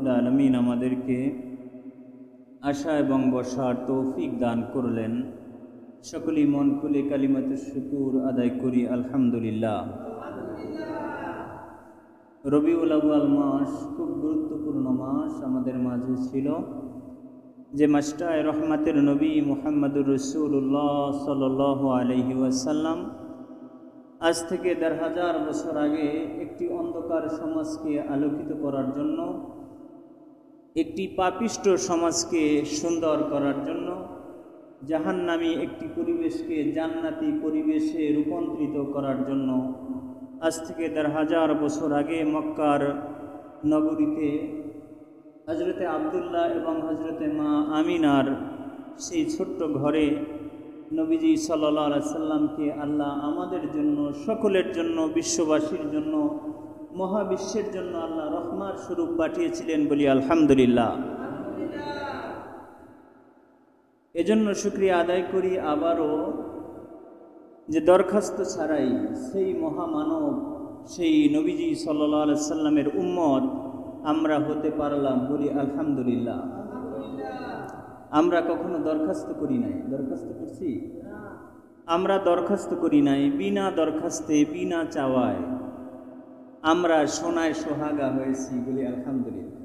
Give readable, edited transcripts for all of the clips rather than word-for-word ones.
রব্বুল আলামিন আমাদেরকে আশা এবং বসার তৌফিক দান করলেন। সকলেই মন খুলে কালিমাতুশ শুকুর আদায় করি আলহামদুলিল্লাহ। রবিউল আউয়াল মাস খুব গুরুত্বপূর্ণ মাস আমাদের মাঝে ছিল, যে মাসটায় রহমাতের নবী মুহাম্মদুর রাসূলুল্লাহ সাল্লাল্লাহু আলাইহি ওয়াসাল্লাম আজ থেকে ১৫০০ বছর আগে একটি অন্ধকার সমাজকে আলোকিত করার জন্য, একটি পাপিষ্ট সমাজকে সুন্দর করার জন্য, জাহান্নামী একটি পরিবেশকে জান্নাতি পরিবেশে রূপান্তরিত করার জন্য আজ থেকে ১৫০০ বছর আগে মক্কার নগরীতে হযরতে আব্দুল্লাহ এবং হযরতে মা আমিনার সেই ছোট্ট ঘরে নবীজি সাল্লাল্লাহু আলাইহি সাল্লামকে আল্লাহ আমাদের জন্য, সকলের জন্য, বিশ্ববাসীর জন্য, মহাবিশ্বের জন্য আল্লাহ রহমার স্বরূপ পাঠিয়েছিলেন বলি আলহামদুলিল্লাহ। এজন্য শুকরিয়া আদায় করি আবারও, যে দরখাস্ত ছাড়াই সেই মহামানব, সেই নবীজি সাল্লাল্লাহু আলাইহি সাল্লামের উম্মত আমরা হতে পারলাম বলি আলহামদুলিল্লাহ। আমরা কখনো দরখাস্ত করি নাই, দরখাস্ত করছি? আমরা দরখাস্ত করি নাই, বিনা দরখাস্তে বিনা চাওয়ায় আমরা সোনায় সোহাগা হয়েছি বলি আলহামদুলিল্লাহ।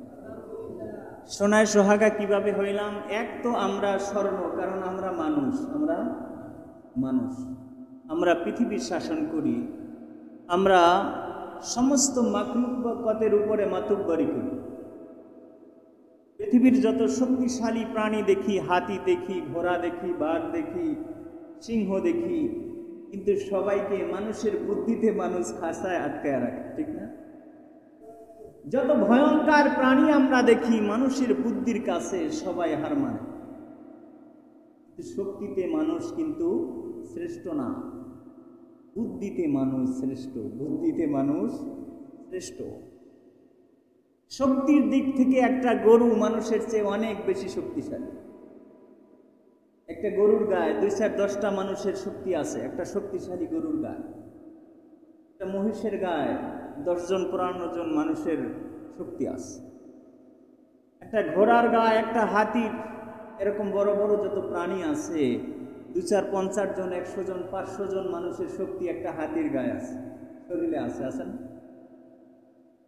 সোনায় সোহাগা কিভাবে হইলাম? এক তো আমরা স্বর্ণ, কারণ আমরা মানুষ, আমরা পৃথিবীর শাসন করি, আমরা সমস্ত মাখলুকাতের উপরে মাতুব্বরি করি। পৃথিবীর যত শক্তিশালী প্রাণী দেখি, হাতি দেখি, ঘোড়া দেখি, বাঘ দেখি, সিংহ দেখি, কিন্তু সবাইকে মানুষের বুদ্ধিতে মানুষ খাঁচায় আটকায় রাখে, ঠিক না? যত ভয়ঙ্কর প্রাণী আমরা দেখি, মানুষের বুদ্ধির কাছে সবাই হার মানে। শক্তিতে মানুষ কিন্তু শ্রেষ্ঠ না, বুদ্ধিতে মানুষ শ্রেষ্ঠ, বুদ্ধিতে মানুষ শ্রেষ্ঠ। শক্তির দিক থেকে একটা গরু মানুষের চেয়ে অনেক বেশি শক্তিশালী। একটা গরুর গায়ে ২-১০টা মানুষের শক্তি আছে, একটা শক্তিশালী গরুর গায়ে। একটা মহিষের গায়ে ১০-১৫ জন মানুষের শক্তি আছে। একটা ঘোড়ার গায়ে, একটা হাতির, এরকম বড় বড় যত প্রাণী আছে ২-৪-৫০ জন, ১০০ জন, ৫০০ জন মানুষের শক্তি একটা হাতির গায়ে আছে, শরীরে আছে, আছে না?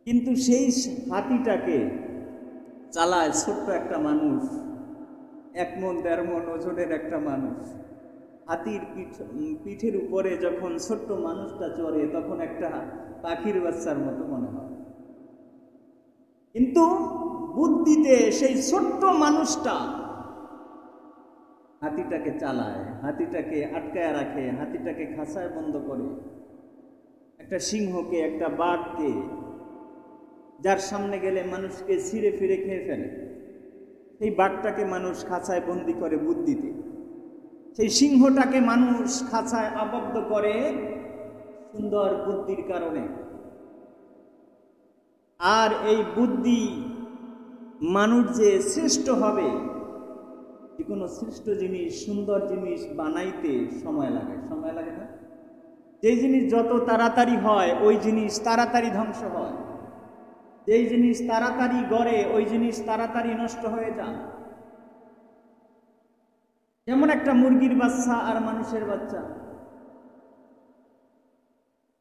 কিন্তু সেই হাতিটাকে চালায় ছোট্ট একটা মানুষ, ১ মণ ১.৫ মণ ওজনের একটা মানুষ। হাতির পিঠের উপরে যখন ছোট্ট মানুষটা চড়ে, তখন একটা পাখির বাচ্চার মতো মনে হয়। কিন্তু বুদ্ধিতে সেই ছোট্ট মানুষটা হাতিটাকে চালায়, হাতিটাকে আটকায় রাখে, হাতিটাকে খাঁচায় বন্ধ করে। একটা সিংহকে, একটা বাঘকে, যার সামনে গেলে মানুষকে ছিঁড়ে ফিরে খেয়ে ফেলে, সেই বাঘটাকে মানুষ খাঁচায় বন্দি করে বুদ্ধিতে। সেই সিংহটাকে মানুষ খাঁচায় আবদ্ধ করে সুন্দর বুদ্ধির কারণে। আর এই বুদ্ধি মানুষ যে শ্রেষ্ঠ হবে, যে কোনো শ্রেষ্ঠ জিনিস, সুন্দর জিনিস বানাইতে সময় লাগে, সময় লাগে না? যেই জিনিস যত তাড়াতাড়ি হয় ওই জিনিস তাড়াতাড়ি ধ্বংস হয়, যেই জিনিস তাড়াতাড়ি গড়ে ওই জিনিস তাড়াতাড়ি নষ্ট হয়ে যায়। যেমন একটা মুরগির বাচ্চা আর মানুষের বাচ্চা।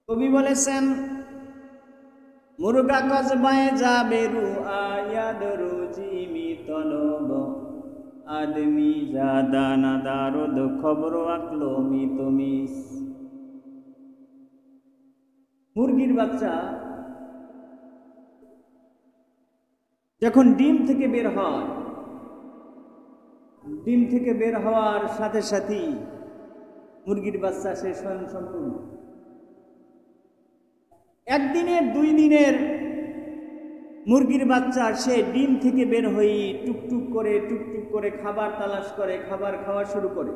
কবি বলেছেন, মুরগা কসবায় যাবে রু আয়াদ রুজিমি তলব, আদমি জাদা নাদারদ খবর আকলো মিতমিস। মুরগির বাচ্চা যখন ডিম থেকে বের হয়, ডিম থেকে বের হওয়ার সাথে সাথেই মুরগির বাচ্চা সে স্বয়ংসম্পূর্ণ। ১ দিনের ২ দিনের মুরগির বাচ্চা সে ডিম থেকে বের হয়ে টুকটুক করে খাবার তালাশ করে, খাবার খাওয়া শুরু করে।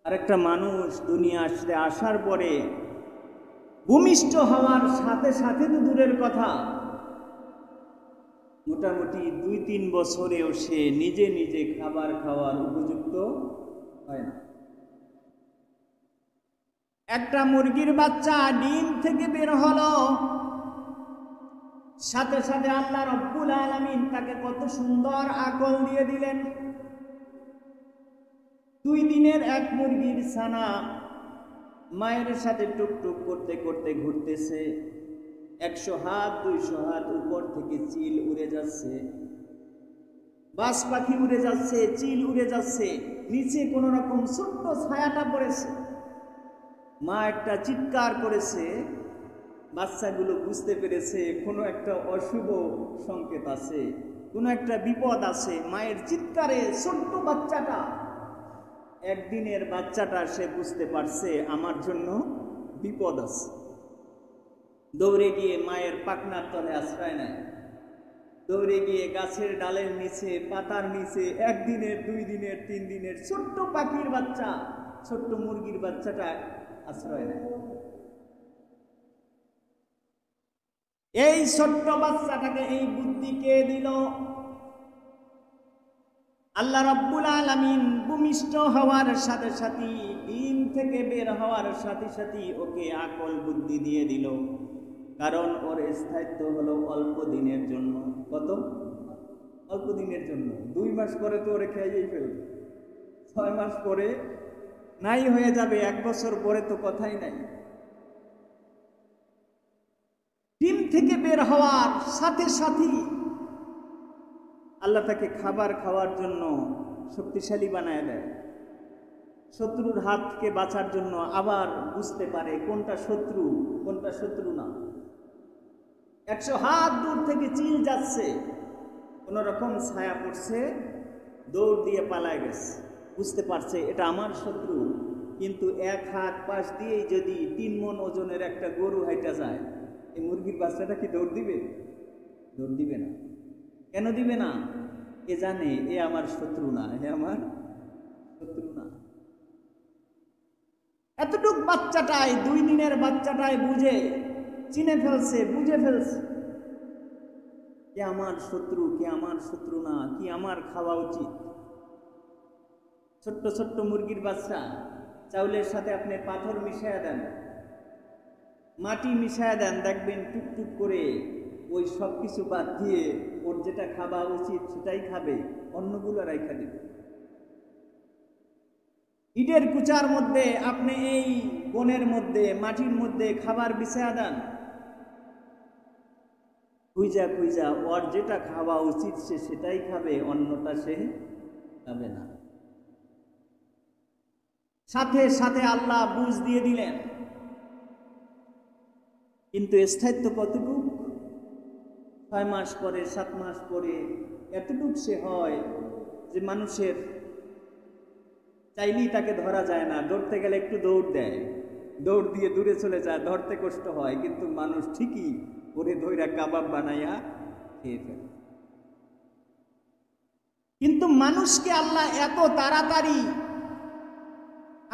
আর একটা মানুষ দুনিয়া আসার পরে ভূমিষ্ঠ হওয়ার সাথে সাথে তো দূরের কথা, মোটামুটি ২-৩ বছরেও সে নিজে নিজে খাবার খাওয়ার উপযুক্ত হয় না। একটা মুরগির বাচ্চা ডিম থেকে বের হলো, ১ দিনের ২ দিনের মুরগির বাচ্চা সে স্বয়ংসম্পূর্ণ। ১ দিনের ২ দিনের মুরগির বাচ্চা সে ডিম থেকে বের হওয়ার সাথে সাথেই ভূমিষ্ঠ হওয়ার উপযুক্ত হয় না। একটা মুরগির বাচ্চা ডিম থেকে বের হলো, ১ দিনের ২ দিনের মুরগির বাচ্চা সাথে সাথে আল্লাহ রব্বুল আলামিন তাকে কত সুন্দর আকল দিয়ে দিলেন। 2 দিনের এক মুরগির ছানা মায়ের সাথে টুকটুক করতে করতে ঘুরতেছে। 100 হাত 200 হাত উপর থেকে চিল উড়ে যাচ্ছে, বাজ পাখি উড়ে যাচ্ছে, চিল উড়ে যাচ্ছে, নিচে কোন রকম ছোট্ট ছায়াটা পড়েছে। মা একটা চিৎকার করেছে, বাচ্চাগুলো বুঝতে পেরেছে কোনো একটা অশুভ সংকেত আছে, কোনো একটা বিপদ আছে। মায়ের চিৎকারে ছোট্ট বাচ্চাটা, একদিনের বাচ্চাটা, সে বুঝতে পারছে আমার জন্য বিপদ আছে। দৌড়ে গিয়ে মায়ের পাখনার তলে আশ্রয় নেয়, দৌড়ে গিয়ে গাছের ডালের নিচে, পাতার নিচে, 1 দিনের 2 দিনের 3 দিনের ছোট্ট পাখির বাচ্চা, ছোট্ট মুরগির বাচ্চাটা আশ্রয় নেয়। এই ছোট্ট বাচ্চাটাকে এই বুদ্ধি কে দিল? আল্লাহ রাব্বুল আলামিন ভূমিষ্ঠ হওয়ার সাথে সাথে, ডিম থেকে বের হওয়ার সাথে সাথে ওকে আকল বুদ্ধি দিয়ে দিল। কারণ ওর স্থায়িত্ব হলো অল্প দিনের জন্য। কত? অল্প দিনের জন্য। 2 মাস পরে তো ওরে খেয়েই ফেলবে, 6 মাস পরে নাই হয়ে যাবে, 1 বছর পরে তো কথাই নাই। ডিম থেকে বের হওয়ার সাথে সাথে আল্লাহ তাকে খাবার খাওয়ার জন্য শক্তিশালী বানায় দেয়। শত্রুর হাত থেকে বাঁচার জন্য আবার বুঝতে পারে কোনটা শত্রু কোনটা শত্রু না। 100 হাত দূর থেকে চিল যাচ্ছে, কোন রকম ছায়া পড়ছে, দৌড় দিয়ে পালায় গেছে, বুঝতে পারছে এটা আমার শত্রু। কিন্তু 1 হাত পাশ দিয়েই যদি 3 মণ ওজনের একটা গরু হাইটা যায়, এই মুরগির বাচ্চাটা কি দৌড় দিবে? দৌড় দিবে না। কেন দিবে না? এ জানে এ আমার শত্রু না, এ আমার শত্রু না। এতটুক বাচ্চাটাই, 2 দিনের বাচ্চাটাই চিনে ফেলছে, বুঝে ফেলছে কে আমার শত্রু, কে আমার শত্রু না, কি আমার খাওয়া উচিত। ছোট্ট ছোট্ট মুরগির বাচ্চা, চাউলের সাথে আপনি পাথর মিশায়া দেন, মাটি মিশায়া দেন, দেখবেন টুকটুক করে ওই সব কিছু বাদ দিয়ে ওর যেটা খাওয়া উচিত সেটাই খাবে, অন্যগুলো রাইখা দিবে। ইটের কুচার মধ্যে আপনি এই বনের মধ্যে, মাটির মধ্যে খাবার বিছায়া দেন, খুঁজা খুঁজা ওর যেটা খাওয়া উচিত সে সেটাই খাবে, অন্যটা সে খাবে না। সাথে সাথে আল্লাহ বুঝ দিয়ে দিলেন। কিন্তু স্থায়িত্ব কতটুকু? 6 মাস পরে, 7 মাস পরে এতটুক সে হয় যে মানুষের চাইলেই তাকে ধরা যায় না, ধরতে গেলে একটু দৌড় দেয়, দৌড় দিয়ে দূরে চলে যায়, ধরতে কষ্ট হয়, কিন্তু মানুষ ঠিকই ওরে ধইরা কাবাব বানাইয়া খেয়ে ফেলে। কিন্তু মানুষকে আল্লাহ এত তাড়াতাড়ি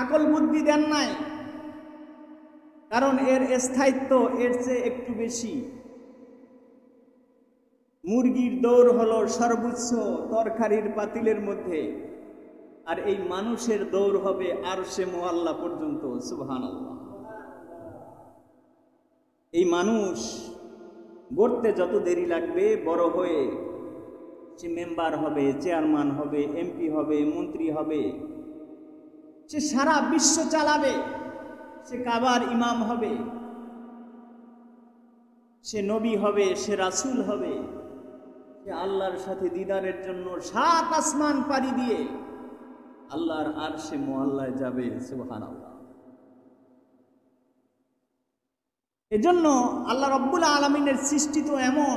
আকল বুদ্ধি দেন নাই, কারণ এর স্থায়িত্ব এর চেয়ে একটু বেশি। মুরগির দৌড় হলো সর্বোচ্চ তরকারির পাতিলের মধ্যে, আর এই মানুষের দৌড় হবে আরশে মুআল্লা পর্যন্ত। সুবহানাল্লাহ। এই মানুষ গড়তে যত দেরি লাগবে, বড় হয়ে সে মেম্বার হবে, চেয়ারম্যান হবে, এমপি হবে, মন্ত্রী হবে, সে সারা বিশ্ব চালাবে, সে কাবার ইমাম হবে, সে নবী হবে, সে রাসূল হবে, সে আল্লাহর সাথে দিদারের জন্য 7 আসমান পাড়ি দিয়ে আল্লাহর আরশে মুআল্লায় যাবে। সুবহানাল্লাহ। এজন্য আল্লাহ রাব্বুল আলামিনের সৃষ্টি তো এমন,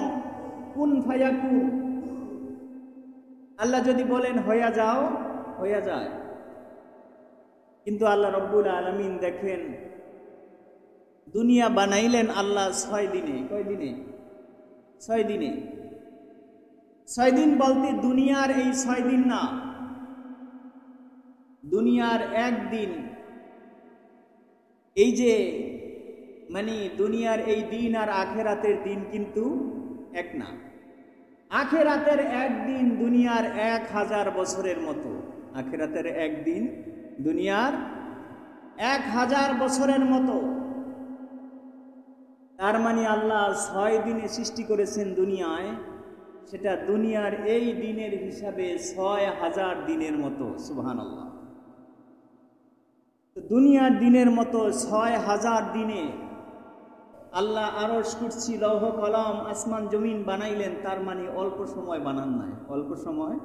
কুন ফায়াকুন। আল্লাহ যদি বলেন হইয়া যাও, হইয়া যায়। কিন্তু আল্লাহ রাব্বুল আলামিন দেখেন, দুনিয়া বানাইলেন আল্লাহ 6 দিনে। কয় দিনে? 6 দিনে। 6 দিন বলতে দুনিয়ার এই 6 দিন না, দুনিয়ার 1 দিন। এই যে মানে দুনিয়ার এই দিন আর আখেরাতের দিন কিন্তু এক না। আখেরাতের 1 দিন দুনিয়ার 1000 বছরের মতো। আখেরাতের 1 দিন দুনিয়ার 1000 বছরের মতো। তার মানে আল্লাহ 6 দিনে সৃষ্টি করেছেন দুনিয়ায়, সেটা দুনিয়ার এই দিনের হিসাবে 6000 দিনের মতো। সুবহানাল্লাহ। তো দুনিয়ার দিনের মতো 6000 দিনে আল্লাহ আরশ, কুরসি, লৌহ কলম, আসমান জমিন বানাইলেন। তার মানে অল্প সময় বানান নাই, অল্প সময়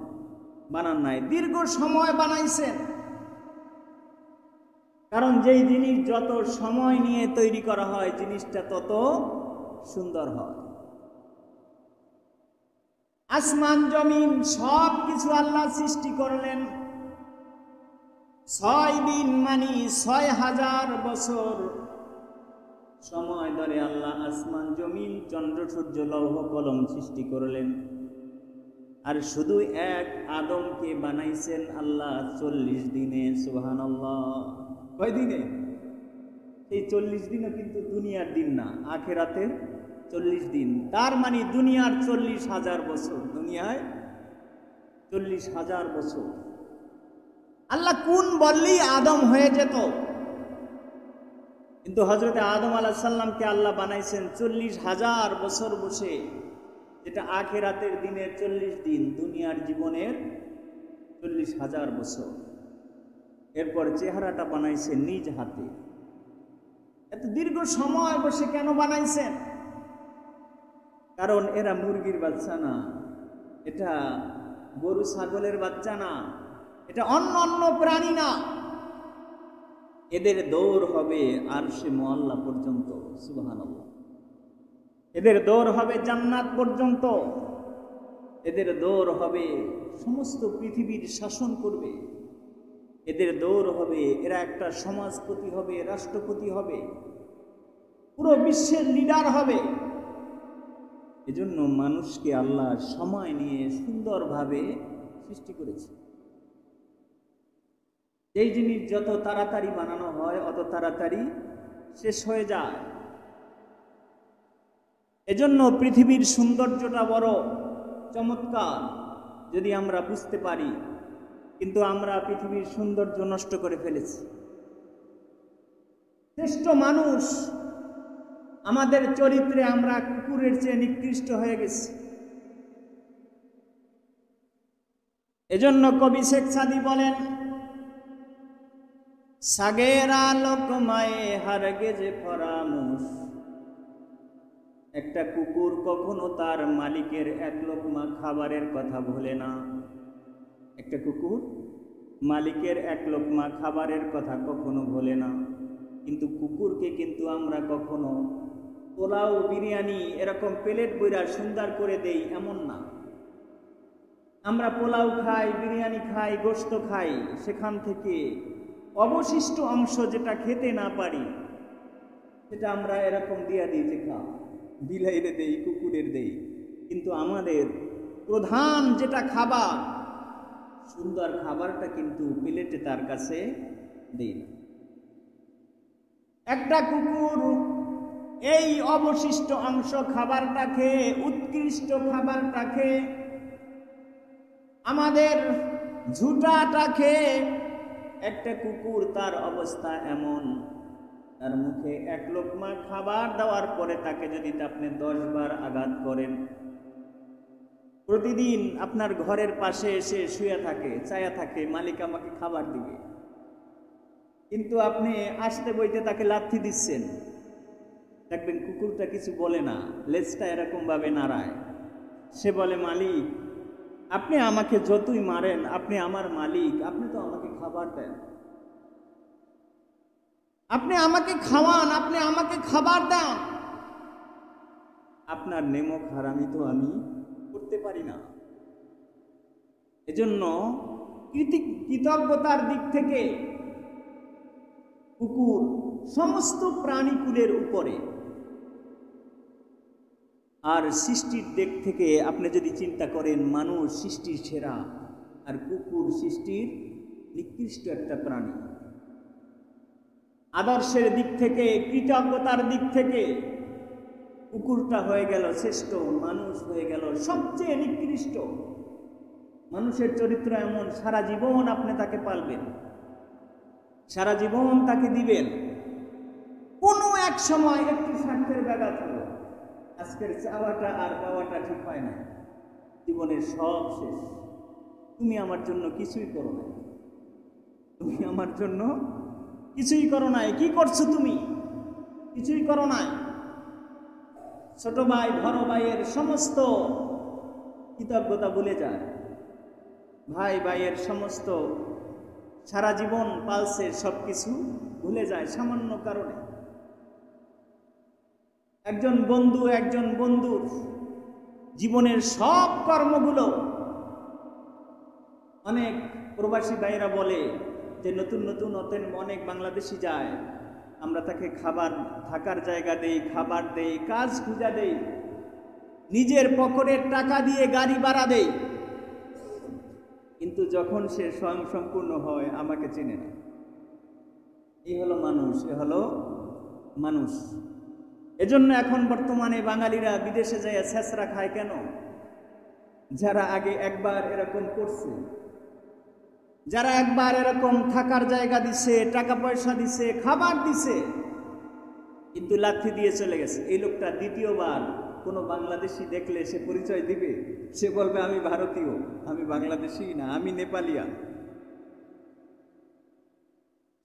বানান নাই, দীর্ঘ সময় বানাইছেন। কারণ যেই জিনিস যত সময় নিয়ে তৈরি করা হয় জিনিসটা তত সুন্দর হয়। আসমান জমিন সব কিছু আল্লাহ সৃষ্টি করলেন 6 দিন, মানে 6000 বছর সময় ধরে আল্লাহ আসমান জমিন, চন্দ্র সূর্য, লৌহ কলম সৃষ্টি করলেন। আর শুধু এক আদমকে বানাইছেন আল্লাহ 40 দিনে। সুবহানাল্লাহ। কয় দিনে? এই 40 দিনও কিন্তু দুনিয়ার দিন না, আখিরাতের 40 দিন। তার মানে দুনিয়ার 40,000 বছর, দুনিয়ায় 40,000 বছর। আল্লাহ কোন বললেই আদম হয়ে যেত, কিন্তু হযরতে আদম আলাইহিস সালামকে আল্লাহ বানাইছেন 40,000 বছর বসে, যেটা আখিরাতের দিনের 40 দিন, দুনিয়ার জীবনের 40,000 বছর। এরপর চেহারাটা বানাইছেন নিজ হাতে। এত দীর্ঘ সময় বসে কেন বানাইছেন? কারণ এরা মুরগির বাচ্চা না, এটা গরু ছাগলের বাচ্চা না, এটা অন্য অন্য প্রাণী না। এদের দৌড় হবে আরশে মুআল্লা পর্যন্ত। সুবহানাল্লাহ। এদের দৌড় হবে জান্নাত পর্যন্ত, এদের দৌড় হবে সমস্ত পৃথিবীর শাসন করবে, এদের দৌড় হবে, এরা একটা সমাজপতি হবে, রাষ্ট্রপতি হবে, পুরো বিশ্বের লিডার হবে। এজন্য মানুষকে আল্লাহ সময় নিয়ে সুন্দরভাবে সৃষ্টি করেছে। এই জিনিস যত তাড়াতাড়ি বানানো হয় অত তাড়াতাড়ি শেষ হয়ে যায়। এজন্য পৃথিবীর সৌন্দর্যটা বড় চমৎকার যদি আমরা বুঝতে পারি, কিন্তু আমরা পৃথিবীর সৌন্দর্য নষ্ট করে ফেলেছি। শ্রেষ্ঠ মানুষ আমাদের চরিত্রে আমরা কুকুরের চেয়ে নিকৃষ্ট হয়ে গেছি। এজন্য কবি শেখ সাদী বলেন, সাগেরা লোকমায়ে হারগেজ ফরামুশ। একটা কুকুর কখনো তার মালিকের এক লোকমা খাবারের কথা ভোলে না। একটা কুকুর মালিকের এক লোকমা খাবারের কথা কখনো ভোলে না। কিন্তু কুকুরকে কিন্তু আমরা কখনো পোলাও, বিরিয়ানি এরকম প্লেট বইরা সুন্দর করে দেই এমন না। আমরা পোলাও খাই, বিরিয়ানি খাই, গোশত খাই, সেখান থেকে অবশিষ্ট অংশ যেটা খেতে না পারি সেটা আমরা এরকম দিয়া দিই, যে খা, বিলাইরে দেই, কুকুরের দেই। কিন্তু আমাদের প্রধান যেটা খাবার, সুন্দর খাবারটা কিন্তু প্লেটে তার কাছে দেই না। একটা কুকুর এই অবশিষ্ট অংশ খাবারটা খেয়ে, উৎকৃষ্ট খাবারটা খেয়ে, আমাদের ঝুটাটা খেয়ে, একটা কুকুর তার অবস্থা এমন, তার মুখে এক লোকমা খাবার দেওয়ার পরে তাকে যদি আপনি 10 বার আঘাত করেন, প্রতিদিন আপনার ঘরের পাশে এসে শুয়ে থাকে, চায়া থাকে মালিক আমাকে খাবার দিবে, কিন্তু আপনি আসতে বইতে তাকে লাথি দিচ্ছেন, দেখবেন কুকুরটা কিছু বলে না, লেজটা এরকম ভাবে নাড়ায়। সে বলে, মালিক আপনি আমাকে যতই মারেন, আপনি আমার মালিক, আপনি তো আমাকে খাবার দেন, আপনি আমাকে খাওয়ান, আপনি আমাকে খাবার দেন, আপনার নেমক হারামি তো আমি করতে পারি না। এজন্য কৃতজ্ঞতার দিক থেকে কুকুর সমস্ত প্রাণীকুলের উপরে। আর সৃষ্টির দিক থেকে আপনি যদি চিন্তা করেন, মানুষ সৃষ্টির সেরা আর কুকুর সৃষ্টির নিকৃষ্ট একটা প্রাণী। আদর্শের দিক থেকে, কৃতজ্ঞতার দিক থেকে কুকুরটা হয়ে গেল শ্রেষ্ঠ, মানুষ হয়ে গেল সবচেয়ে নিকৃষ্ট। মানুষের চরিত্র এমন, সারা জীবন আপনি তাকে পালবেন, সারা জীবন তাকে দিবেন, কোনো এক সময় একটু স্বার্থের ব্যাঘাত হলো, আজকের চাওয়াটা আর পাওয়াটা ঠিক হয় না, জীবনের সব শেষ। তুমি আমার জন্য কিছুই করো না, তুমি আমার জন্য কিছুই করো নাই। কি করছো তুমি? কিছুই করো নাই। ছোট ভাই বড় ভাইয়ের সমস্ত কৃতজ্ঞতা ভুলে যায়, ভাই ভাইয়ের সমস্ত সারা জীবন পালছে সবকিছু ভুলে যায় সামান্য কারণে। একজন বন্ধুর জীবনের সব কর্মগুলো, অনেক প্রবাসী ভাইরা বলে যে নতুন নতুন অনেক বাংলাদেশি যায়, আমরা তাকে খাবার, থাকার জায়গা দেই, খাবার দেই, কাজ খুঁজা দেই, নিজের পকেটের টাকা দিয়ে গাড়ি ভাড়া দেই, কিন্তু যখন সে স্বয়ং সম্পূর্ণ হয় আমাকে চেনে না। এই হলো মানুষ, এ হলো মানুষ। এজন্য এখন বর্তমানে বাঙালিরা বিদেশে যায় ছেঁচড়া খায় কেন? যারা আগে একবার এরকম করছে, যারা একবার এরকম থাকার জায়গা দিছে, টাকা পয়সা দিছে, খাবার দিছে, কিন্তু লাথি দিয়ে চলে গেছে। এই লোকটা দ্বিতীয়বার কোনো বাংলাদেশি দেখলে সে পরিচয় দিবে, সে বলবে আমি ভারতীয়, আমি বাংলাদেশি না, আমি নেপালিয়া।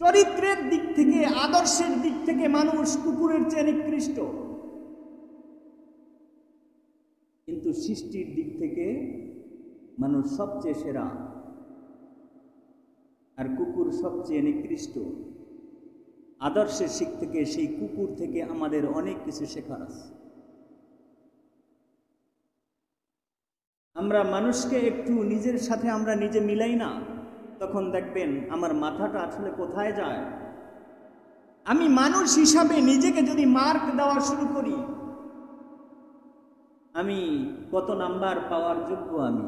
চরিত্রের দিক থেকে, আদর্শের দিক থেকে মানুষ কুকুরের চেয়ে নিকৃষ্ট, কিন্তু সৃষ্টির দিক থেকে মানুষ সবচেয়ে সেরা, আর কুকুর সবচেয়ে নিকৃষ্ট। আদর্শের দিক থেকে সেই কুকুর থেকে আমাদের অনেক কিছু শেখার আছে। আমরা মানুষকে একটু নিজের সাথে আমরা নিজে মিলাই না, তখন দেখবেন আমার মাথাটা আসলে কোথায় যায়। আমি মানুষ হিসাবে নিজেকে যদি মার্ক দেওয়া শুরু করি, আমি কত নাম্বার পাওয়ার যোগ্য আমি।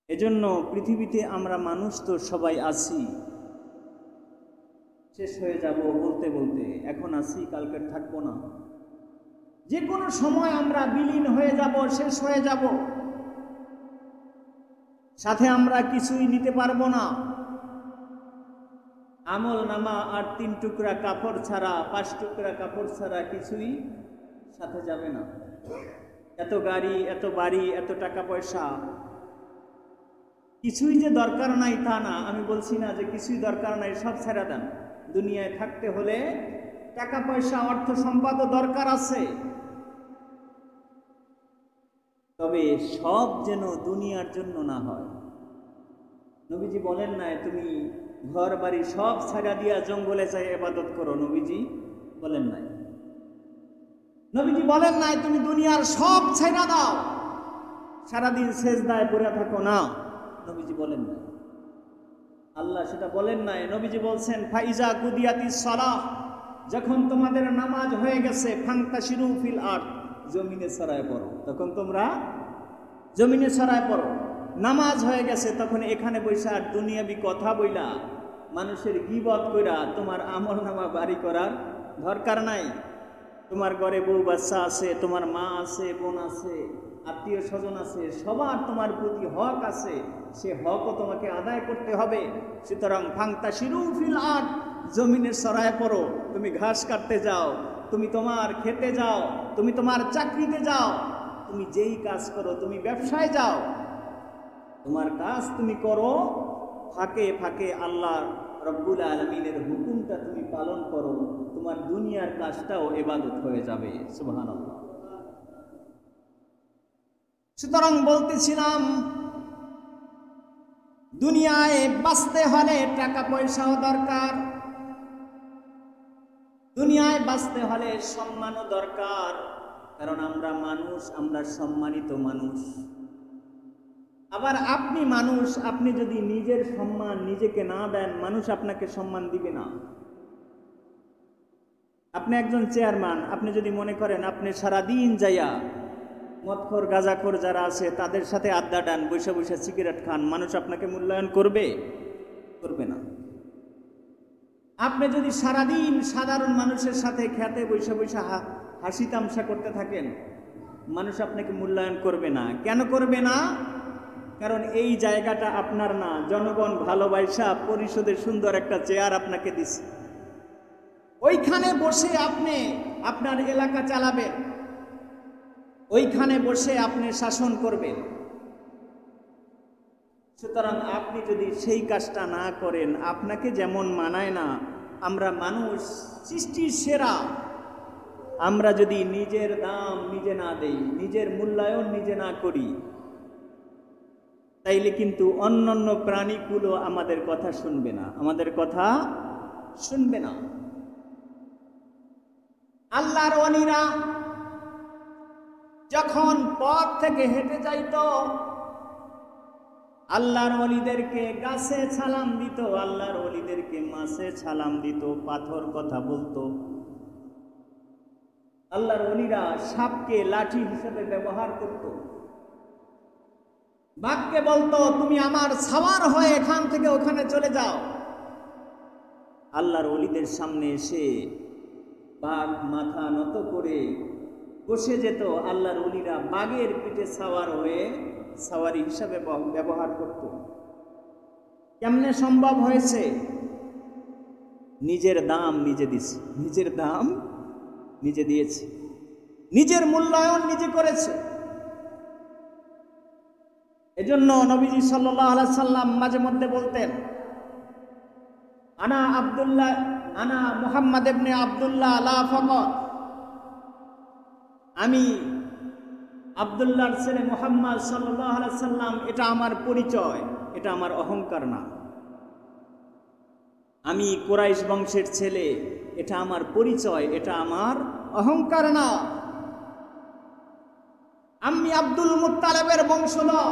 এজন্য পৃথিবীতে আমরা মানুষ তো সবাই আছি, শেষ হয়ে যাব বলতে বলতে। এখন আছি, কালকে থাকবো না, যে কোনো সময় আমরা বিলীন হয়ে যাব, শেষ হয়ে যাব, সাথে আমরা কিছুই নিতে পারবো না। আমল নামা আর 3 টুকরা কাপড় ছাড়া, 5 টুকরা কাপড় ছাড়া কিছুই সাথে যাবে না। এত গাড়ি, এত বাড়ি, এত টাকা পয়সা, কিছুই যে দরকার নাই তা না। আমি বলছি না যে কিছুই দরকার নাই, সব ছেড়ে দেন। দুনিয়ায় থাকতে হলে টাকা পয়সা, অর্থ সম্পদও দরকার আছে, তবে সব যেন দুনিয়ার জন্য না হয়। নবীজি বলেন নাই তুমি ঘর বাড়ি সব ছাড়া দিয়া জঙ্গলে যাই ইবাদত করো, নবীজি বলেন নাই। নবীজি বলেন নাই তুমি দুনিয়ার সব ছেড়ে দাও, সারাদিন সেজদায় পড়ে থাকো, না, নবীজি বলেন নাই। আল্লাহ সেটা বলেন নাই। নবীজি বলছেন ফাইজা কুদিয়াতিস সালাহ, যখন তোমাদের নামাজ হয়ে গেছে, ফান্তাশিরু ফিল আরদ, জমিনে ছড়ায় পড়ো। তখন তোমরা জমিনে ছড়ায় পড়ো। নামাজ হয়ে গেছে, তখন এখানে বৈশা আর দুনিয়াবি কথা বইলা, মানুষের গীবত কইরা তোমার আমল নামা বাড়ি করার দরকার নাই। তোমার ঘরে বউ বাচ্চা আছে, তোমার মা আছে, বোন আছে, আত্মীয় স্বজন আছে, সবার তোমার প্রতি হক আছে, সে হকও তোমাকে আদায় করতে হবে। সুতরাং ফান্তাশিরু ফিল আরদ, জমিনে ছড়ায় পড়ো। তুমি ঘাস কাটতে যাও, তুমি তোমার খেতে যাও, তুমি তোমার চাকরিতে যাও, তুমি যেই কাজ করো, তুমি ব্যবসায় যাও, তোমার কাজ তুমি করো, ফাঁকে ফাঁকে আল্লাহ রব্বুল আলামিনের হুকুমটা তুমি পালন করো, তোমার দুনিয়ার কাজটাও ইবাদত হয়ে যাবে। সুবহানাল্লাহ। সুতরাং বলতেছিলাম, দুনিয়ায় বাঁচতে হলে টাকা পয়সাও দরকার, দুনিয়ায় বাঁচতে হলে সম্মানও দরকার, কারণ আমরা মানুষ, আমরা সম্মানিত মানুষ। আবার আপনি মানুষ, আপনি যদি নিজের সম্মান নিজেকে না দেন, মানুষ আপনাকে সম্মান দিবে না। আপনি একজন চেয়ারম্যান, আপনি যদি মনে করেন আপনি সারাদিন যাইয়া মদখোর গাঁজাখোর যারা আছে তাদের সাথে আড্ডা ডান, বৈশা বৈশা সিগারেট খান, মানুষ আপনাকে মূল্যায়ন করবে? করবে না। আপনি যদি সারাদিন সাধারণ মানুষের সাথে খেতে বৈশা বৈশা হাসি তামসা করতে থাকেন, মানুষ আপনাকে মূল্যায়ন করবে না। কেন করবে না? কারণ এই জায়গাটা আপনার না, জনগণ ভালোবাসা পরিষদের সুন্দর একটা চেয়ার আপনাকে দিছে, ওইখানে বসে আপনি আপনার এলাকা চালাবেন, ওইখানে বসে আপনি শাসন করবেন। সুতরাং আপনি যদি সেই কাজটা না করেন, আপনাকে যেমন মানায় না, আমরা মানুষ সৃষ্টির সেরা, আমরা যদি নিজের দাম নিজে না দেই, নিজের মূল্যায়ন নিজে না করি, তাইলে কিন্তু অন্যান্য প্রাণীগুলো আমাদের কথা শুনবে না, আমাদের কথা শুনবে না। আল্লাহর ওয়ালিরা যখন পথ থেকে হেঁটে যাইত, আল্লাহর ওলিদেরকে গাছে সালাম দিত, আল্লাহর ওলিদেরকে মাছে সালাম দিত, পাথর কথা বলতো। আল্লাহর ওলিরা সাপকে লাঠি হিসেবে ব্যবহার করত, বাঘকে বলতো তুমি আমার সাওয়ার হয়ে এখান থেকে ওখানে চলে যাও। আল্লাহর ওলিদের সামনে এসে বাঘ মাথা নত করে বসে যেত, আল্লাহর ওলিরা বাঘের পিঠে সাওয়ার হয়ে সাওয়ারি হিসাবে ব্যবহার করত। কেমনে সম্ভব হয়েছে? নিজের দাম নিজে দিছে, নিজের দাম নিজে দিয়েছে, নিজের মূল্যায়ন নিজে করেছে। এজন্য নবীজি সাল্লাল্লাহু আলাইহি সাল্লাম মাঝে মধ্যে বলতেন, আনা মুহাম্মদ ইবনে আব্দুল্লাহ লা ফাকাত, আমি আব্দুল্লাহর ছেলে মুহাম্মদ সাল্লাল্লাহু আলাইহি সাল্লাম, এটা আমার পরিচয়, এটা আমার অহংকার না। আমি কুরাইশ বংশের ছেলে, এটা আমার পরিচয়, এটা আমার অহংকার না। আমি আব্দুল মুত্তালিবের বংশধর,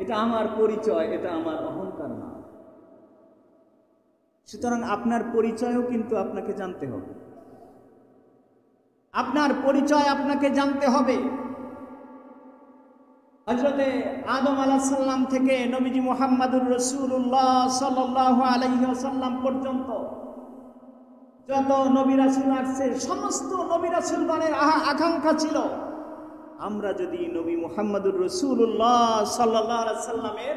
এটা আমার পরিচয়, এটা আমার অহংকার না। সুতরাং আপনার পরিচয়ও কিন্তু আপনাকে জানতে হবে, আপনার পরিচয় আপনাকে জানতে হবে। হযরতে আদম আলাইহিস সালাম থেকে নবীজি মুহাম্মদুর রাসূলুল্লাহ সাল্লাল্লাহু আলাইহি ওয়াসাল্লাম পর্যন্ত যত নবী রাসূল আসছে, সমস্ত নবী রাসূলগণের আকাঙ্ক্ষা ছিল আমরা যদি নবী মুহাম্মদুর রাসূলুল্লাহ সাল্লাল্লাহু আলাইহি সাল্লামের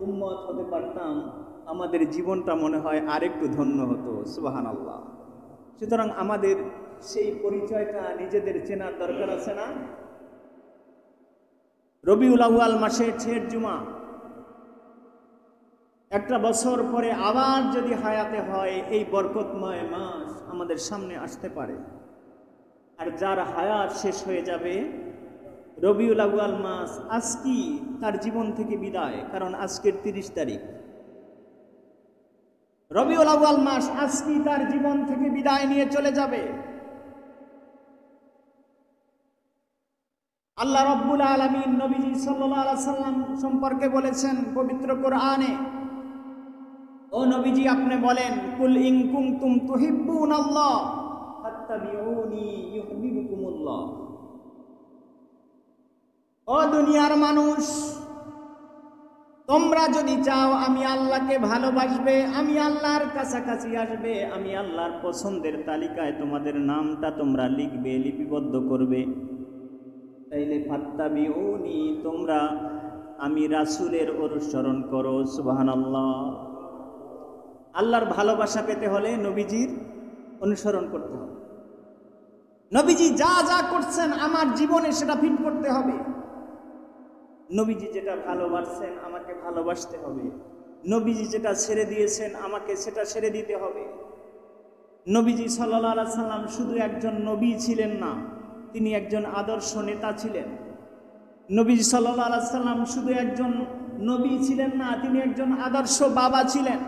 উম্মত হতে পারতাম, আমাদের জীবনটা মনে হয় আরেকটু ধন্য হতো। সুবহানাল্লাহ। সুতরাং আমাদের সেই পরিচয়টা নিজেদের চেনার দরকার আছে না? রবিউল আউয়াল মাসে শেষ জুমা, একটা বছর পরে আবার যদি হায়াতে হয়, এই বরকতময় মাস আমাদের সামনে আসতে পারে। আর যার হায়াত শেষ হয়ে যাবে, রবিউল আউয়াল মাস আজকেই তার জীবন থেকে বিদায়, কারণ আজকের 30 তারিখ। রবিউল আউয়াল মাস আজকেই তার জীবন থেকে বিদায় নিয়ে চলে যাবে। আল্লাহ রাব্বুল আলামিন নবীজি সাল্লাল্লাহু আলাইহি সাল্লাম সম্পর্কে বলেছেন পবিত্র কোরআনে, ও নবীজি আপনি বলেন, কুল ইন কুনতুম তুহিব্বুনাল্লাহ ফাত্তাবিউনি ইউহিব্বুকুমুল্লাহ। ও দুনিয়ার মানুষ, তোমরা যদি চাও আমি আল্লাহকে ভালোবাসবে, আমি আল্লাহর কাছাকাছি আসবে, আমি আল্লাহর পছন্দের তালিকায় তোমাদের নামটা তোমরা লিখবে, লিপিবদ্ধ করবে, তাইলে ফাত্তাবিউনি, তোমরা আমি রাসূলের অনুসরণ করো। সুবহানাল্লাহ। আল্লাহর ভালোবাসা পেতে হলে নবীজির অনুসরণ করতে হবে। নবীজি যা যা করছেন আমার জীবনে সেটা ফিট করতে হবে। নবীজি যেটা ভালোবাসছেন আমাকে ভালোবাসতে হবে। নবীজি যেটা ছেড়ে দিয়েছেন আমাকে সেটা ছেড়ে দিতে হবে। নবীজি সাল্লাল্লাহু আলাইহি সাল্লাম শুধু একজন নবী ছিলেন না, তিনি একজন আদর্শ নেতা ছিলেন। নবীজি সাল্লাল্লাহু আলাইহি সাল্লাম শুধু একজন নবী ছিলেন না, তিনি একজন আদর্শ বাবা ছিলেন।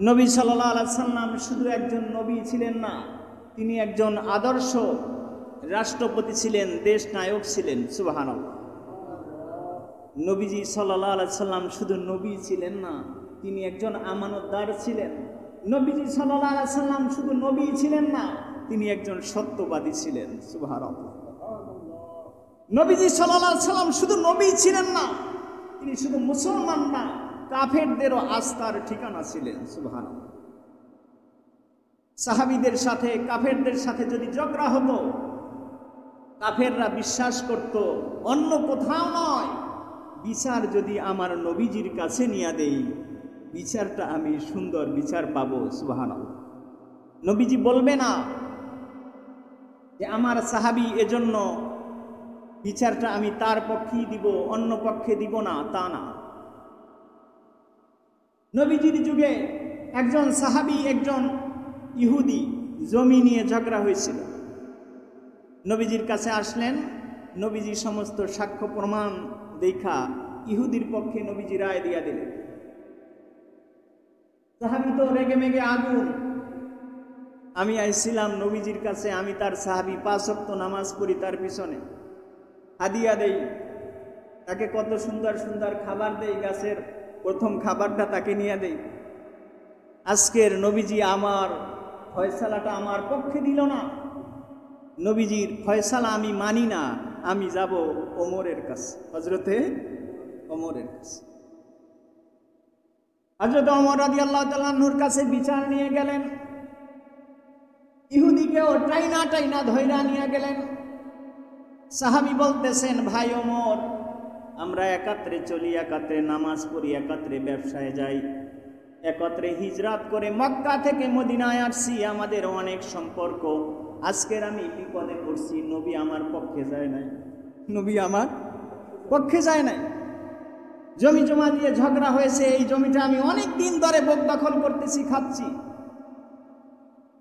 নবী সাল্লাল্লাহু আলাইহি সাল্লাম শুধু একজন নবী ছিলেন না, তিনি একজন আদর্শ রাষ্ট্রপতি ছিলেন, দেশ নায়ক ছিলেন। সুবহানাল্লাহ। নবীজি সাল্লাল্লাহু আলাইহি সাল্লাম শুধু নবী ছিলেন না, তিনি একজন আমানতদার ছিলেন। নবীজি সাল্লাল্লাহু আলাইহি সাল্লাম শুধু নবী ছিলেন না, তিনি একজন সত্যবাদী ছিলেন। সুবহানাল্লাহ। নবীজি সাল্লাল্লাহু আলাইহি সাল্লাম শুধু নবী ছিলেন না, তিনি শুধু মুসলমান না, কাফেরদেরও আস্থার ঠিকানা ছিলেন। সুবহানাল্লাহ। সাহাবীদের সাথে কাফেরদের সাথে যদি ঝগড়া হতো, কাফেররা বিশ্বাস করত অন্য কোথাও নয়, বিচার যদি আমার নবীজির কাছে নিয়ে দেই, বিচারটা আমি সুন্দর বিচার পাবো। সুবহানাল্লাহ। নবীজি বলবে না যে আমার সাহাবী, এজন্য বিচারটা আমি তার পক্ষেই দিব, অন্য পক্ষে দিব না, তা না। নবীজির যুগে একজন সাহাবী, একজন ইহুদি জমি নিয়ে ঝগড়া হয়েছিল। নবীজির কাছে আসলেন, নবীজি সমস্ত সাক্ষ্য প্রমাণ দেখা ইহুদির পক্ষে নবীজি রায় দিয়া দিলেন। সাহাবী তো রেগে মেগে আগুন। আমি আইছিলাম নবীজির কাছে, আমি তার সাহাবী, 5 ওয়াক্ত নামাজ পড়ি, তার পিছনে হাদিয়া দেই, তাকে কত সুন্দর সুন্দর খাবার দেই, গাছের প্রথম খাবারটা তাকে নিয়ে দেই। আজকের নবীজি আমার ফয়সালাটা আমার পক্ষে দিল না, নবীজির ফয়সালা আমি মানি না, আমি যাব ওমরের কাছে, হযরতে ওমরের কাছে। হযরত ওমর রাদিয়াল্লাহু তাআলা আনহুর কাছে বিচার নিয়ে গেলেন। ইহুদিকেও টাইনা টাইনা ধইরা নিয়ে গেলেন। সাহাবী বলতেছেন, ভাই ওমর, আমরা একত্রে চলি, একত্রে নামাজ পড়ি, একত্রে ব্যবসায় যাই, একত্রে হিজরাত করে মক্কা থেকে মদিনায় আসছি, আমাদের অনেক সম্পর্ক। আজকের আমি বিপদে পড়ছি, নবী আমার পক্ষে যায় নাই, নবী আমার পক্ষে যায় নাই। জমি জমা দিয়ে ঝগড়া হয়েছে, এই জমিটা আমি অনেক দিন ধরে বোক দখল করতেছি, খাচ্ছি,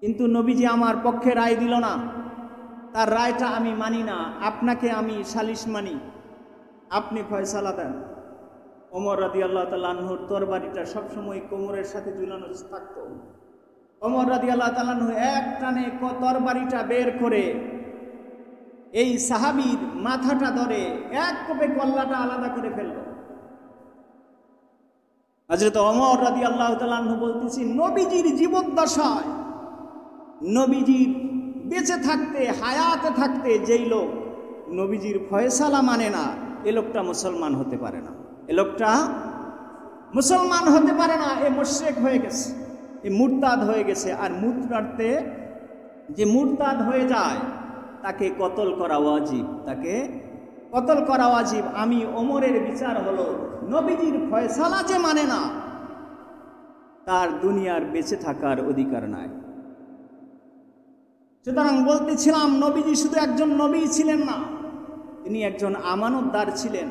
কিন্তু নবীজি আমার পক্ষে রায় দিল না, তার রায়টা আমি মানি না, আপনাকে আমি সালিশ মানি, আপনি ফয়সালা দেন। ওমর রাদিয়াল্লাহু তাআলা আনহুর তরবারিটা সবসময় কোমরের সাথে ঝুলানো থাকতো। ওমর রাদিয়াল্লাহু তাআলা আনহু এক টানে তরবারিটা বের করে এই সাহাবীর মাথাটা ধরে এক কোপে কল্লাটা আলাদা করে ফেলল। হযরত ওমর রাদিয়াল্লাহু তাআলা আনহু বলতেছি, নবীজির জীবদ্দশায়, নবীজির বেঁচে থাকতে, হায়াতে থাকতে যেই লোক নবীজির ফয়সালা মানে না, এ লোকটা মুসলমান হতে পারে না, এ লোকটা মুসলমান হতে পারে না, এ মুশরিক হয়ে গেছে, এ মুরতাদ হয়ে গেছে। আর মুরতাদে যে মুরতাদ হয়ে যায় তাকে কতল করা ওয়াজিব, তাকে কতল করা ওয়াজিব। আমি ওমরের বিচার হলো, নবীজির ফয়সালা যে মানে না, তার দুনিয়ার বেঁচে থাকার অধিকার নাই। সুতরাং বলতেছিলাম, নবীজি শুধু একজন নবী ছিলেন না, তিনি একজন আমানতদার ছিলেন।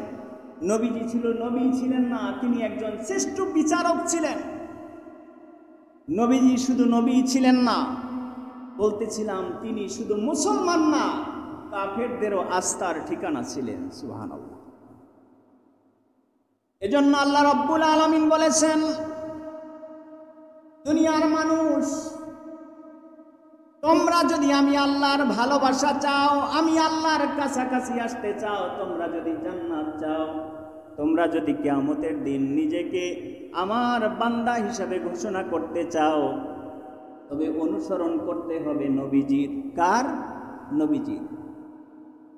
নবীজি ছিল নবী ছিলেন না, তিনি একজন শ্রেষ্ঠ বিচারক ছিলেন। নবীজি শুধু নবী ছিলেন না, বলতেছিলাম তিনি শুধু মুসলমান না, কাফেরদেরও আস্থার ঠিকানা ছিলেন। সুবহানাল্লাহ। এজন্য আল্লাহ রাব্বুল আলামিন বলেছেন, দুনিয়ার মানুষ, তোমরা যদি আমি আল্লাহর ভালোবাসা চাও, আমি আল্লাহর কাছাকাছি আসতে চাও, তোমরা যদি জান্নাত চাও, তোমরা যদি কিয়ামতের দিন নিজেকে আমার বান্দা হিসাবে ঘোষণা করতে চাও, তবে অনুসরণ করতে হবে নবীজির। কার? নবীজির।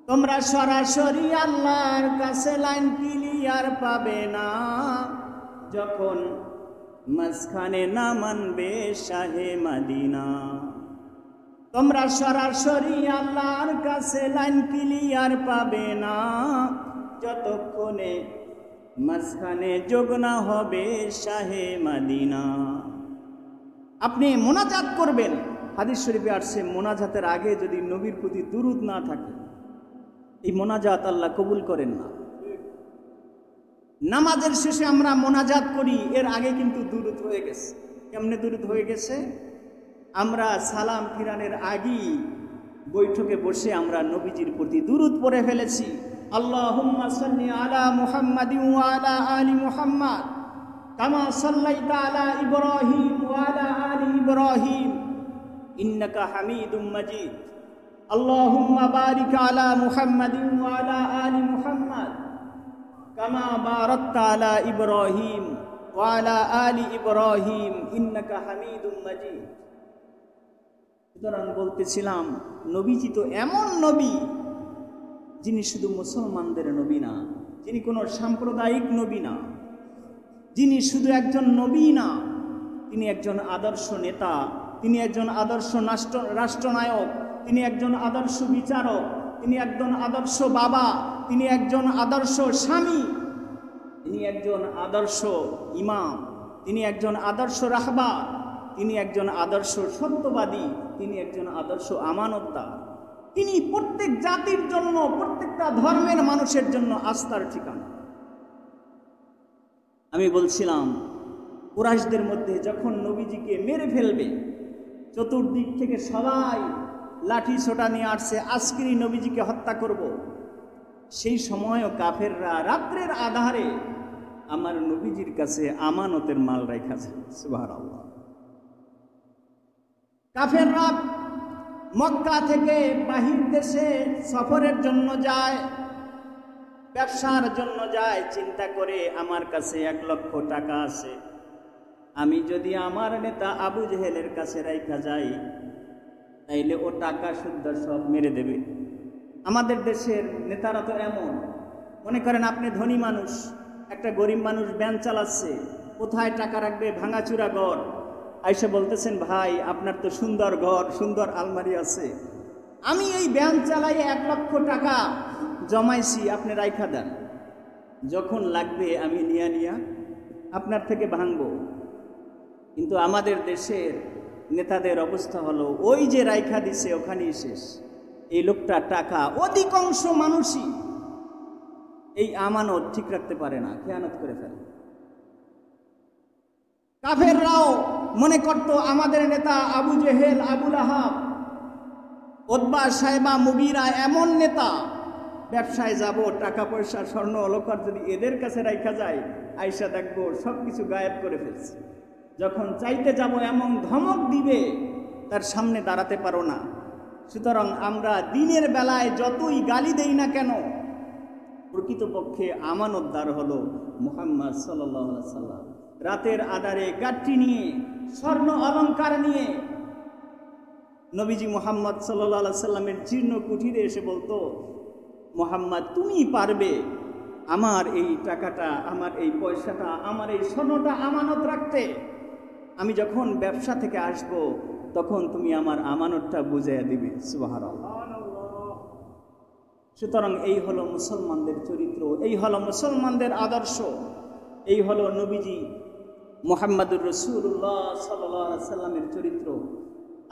তোমরা সরাসরি আল্লাহর কাছে লাইন ক্লিয়ার পাবে না যখন মাঝখানে না মানবে শাহে মদিনা। তোমরা সরাসরি আল্লাহর কাছে লাইন ক্লিয়ার পাবে না যতক্ষণে মাঝখানে যোগ না হবে শাহে মদিনা। আপনি মোনাজাত করবেন, হাদিস শরীফে আসছে, মোনাজাতের আগে যদি নবীর প্রতি দুরূদ না থাকে, এই মোনাজাত আল্লাহ কবুল করেন না। নামাজের শেষে আমরা মোনাজাত করি, এর আগে কিন্তু দুরূদ হয়ে গেছে। কেমনে দুরূদ হয়ে গেছে? আমরা সালাম ফিরানের আগেই বৈঠকে বসে আমরা নবীজির প্রতি দুরূদ পড়ে ফেলেছি। আল্লাহুম্মা সাল্লি আলা মুহাম্মাদিন ওয়া আলা আলি মুহাম্মাদ কামা সাল্লাইতা আলা ইব্রাহিম ওয়া আলা আলি ইব্রাহিম ইন্নাকা হামিদুম মাজিদ। আল্লাহুম্মা বারিক আলা মুহাম্মাদিন ওয়া আলা আলি মুহাম্মাদ কামা বারাকতা আলা ইব্রাহিম ওয়া আলা আলি ইব্রাহিম ইন্নাকা হামিদুম মাজিদ। সুতরাং বলতেছিলাম, নবীজি তো এমন নবী যিনি শুধু মুসলমানদের নবী না, যিনি কোনো সাম্প্রদায়িক নবী না, যিনি শুধু একজন নবী না, তিনি একজন আদর্শ নেতা, তিনি একজন আদর্শ রাষ্ট্রনায়ক, তিনি একজন আদর্শ বিচারক, তিনি একজন আদর্শ বাবা, তিনি একজন আদর্শ স্বামী, তিনি একজন আদর্শ ইমাম, তিনি একজন আদর্শ রাহবার, তিনি একজন আদর্শ সত্যবাদী, তিনি একজন আদর্শ আমানতদার। তিনি প্রত্যেক জাতির জন্য, প্রত্যেকটা ধর্মের মানুষের জন্য আস্থার ঠিকানা। আমি বলছিলাম, কুরাইশদের মধ্যে যখন নবীজিকে মেরে ফেলবে, চতুর্দিক থেকে সবাই লাঠি ছোটা নিয়ে আসছে, আজকেরই নবীজিকে হত্যা করব। সেই সময়ও কাফেররা রাত্রের আধারে আমার নবীজির কাছে আমানতের মাল রেখেছে। সুবহানাল্লাহ। কাফেররা মক্কা থেকে বাহির দেশে সফরের জন্য যায়, ব্যবসার জন্য যায়, চিন্তা করে আমার কাছে 1 লক্ষ টাকা আছে, আমি যদি আমার নেতা আবু জেহেলের কাছে রাইখা যাই তাইলে ও টাকা শুদ্ধ সব মেরে দেবে। আমাদের দেশের নেতারা তো এমন, মনে করেন আপনি ধনী মানুষ, একটা গরিব মানুষ ভ্যান চালাচ্ছে, কোথায় টাকা রাখবে? ভাঙাচুরা ঘর। আইসা বলতেছেন, ভাই আপনার তো সুন্দর ঘর, সুন্দর আলমারি আছে, আমি এই ভ্যান চালাই 1 লক্ষ টাকা জমাইছি, আপনি রাইখা দেন, যখন লাগবে আমি নিয়া আপনার থেকে ভাঙবো। কিন্তু আমাদের দেশের নেতাদের অবস্থা হলো, ওই যে রাইখা দিছে ওখানেই শেষ। এই লোকটা টাকা, অধিকাংশ মানুষই এই আমানত ঠিক রাখতে পারে না, খেয়ানত করে ফেলে। কাফেররাও মনে করত আমাদের নেতা আবু জেহেল, আবু লাহাব, উতবা, সাইবা, মুগীরা এমন নেতা, ব্যবসায় যাব, টাকা পয়সা স্বর্ণ অলংকার যদি এদের কাছে রাইখা যায়, আইসা দেখবো সবকিছু গায়েব করে ফেলছে। যখন চাইতে যাব এমন ধমক দিবে, তার সামনে দাঁড়াতে পারো না। সুতরাং আমরা দিনের বেলায় যতই গালি দেই না কেন, প্রকৃতপক্ষে আমানতদার হলো মুহাম্মদ সাল্লাল্লাহু আলাইহি সাল্লাম। রাতের আধারে গাঠি নিয়ে, স্বর্ণ অলংকার নিয়ে নবীজি মুহাম্মদ সাল্লাল্লাহু আলাইহি সাল্লামের জীর্ণ কুঠিরে এসে বলতো, মুহাম্মদ তুমি পারবে আমার এই টাকাটা, আমার এই পয়সাটা, আমার এই স্বর্ণটা আমানত রাখতে? আমি যখন ব্যবসা থেকে আসব তখন তুমি আমার আমানতটা বুঝাইয়া দিবে। সুবহানাল্লাহ। সুতরাং এই হলো মুসলমানদের চরিত্র, এই হলো মুসলমানদের আদর্শ, এই হলো নবীজি মুহাম্মদুর রাসূলুল্লাহ সাল্লাল্লাহু আলাইহি সাল্লামের চরিত্র।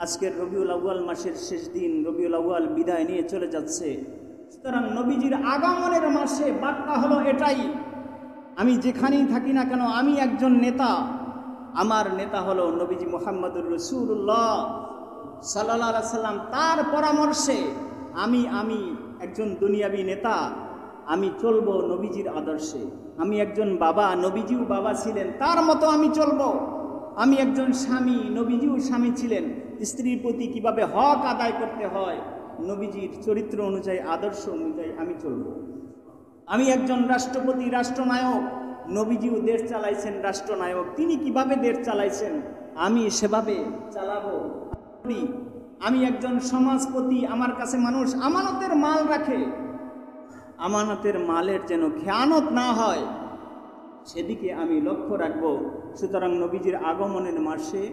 আজকের রবিউল আউয়াল মাসের শেষ দিন, রবিউল আউয়াল বিদায় নিয়ে চলে যাচ্ছে। সুতরাং নবীজির আগমনের মাসে বার্তা হলো এটাই, আমি যেখানেই থাকি না কেন, আমি একজন নেতা, আমার নেতা হলো নবীজি মুহাম্মদুর রাসূলুল্লাহ সাল্লাল্লাহু আলাইহি সাল্লাম। তার পরামর্শে আমি একজন দুনিয়াবী নেতা, আমি চলবো নবীজির আদর্শে। আমি একজন বাবা, নবীজিও বাবা ছিলেন, তার মতো আমি চলবো। আমি একজন স্বামী, নবীজিও স্বামী ছিলেন, স্ত্রীর প্রতি কিভাবে হক আদায় করতে হয় নবীজির চরিত্র অনুযায়ী, আদর্শ অনুযায়ী আমি চলবো। আমি একজন রাষ্ট্রপতি, রাষ্ট্রনায়ক, নবীজিও দেশ চালাইছেন রাষ্ট্রনায়ক, তিনি কিভাবে দেশ চালাইছেন আমি সেভাবে চালাবো। আমি একজন সমাজপতি, আমার কাছে মানুষ আমানতের মাল রাখে, আমানতের মালের যেন খেয়ানত না হয় সেদিকে আমি লক্ষ্য রাখব। সুতরাং নবীজির আগমনের মাসে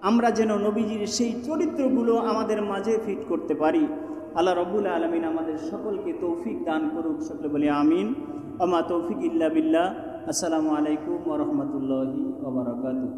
আমরা যেন নবীজির সেই চরিত্রগুলো আমাদের মাঝে ফিট করতে পারি। আল্লাহ রাব্বুল আলামিন আমাদের সকলকে তৌফিক দান করুক। সকলে বলি আমিন। আমা তৌফিক ইল্লা বিল্লাহ। আসসালামু আলাইকুম ওয়া রাহমাতুল্লাহি ওয়া বারাকাতুহু।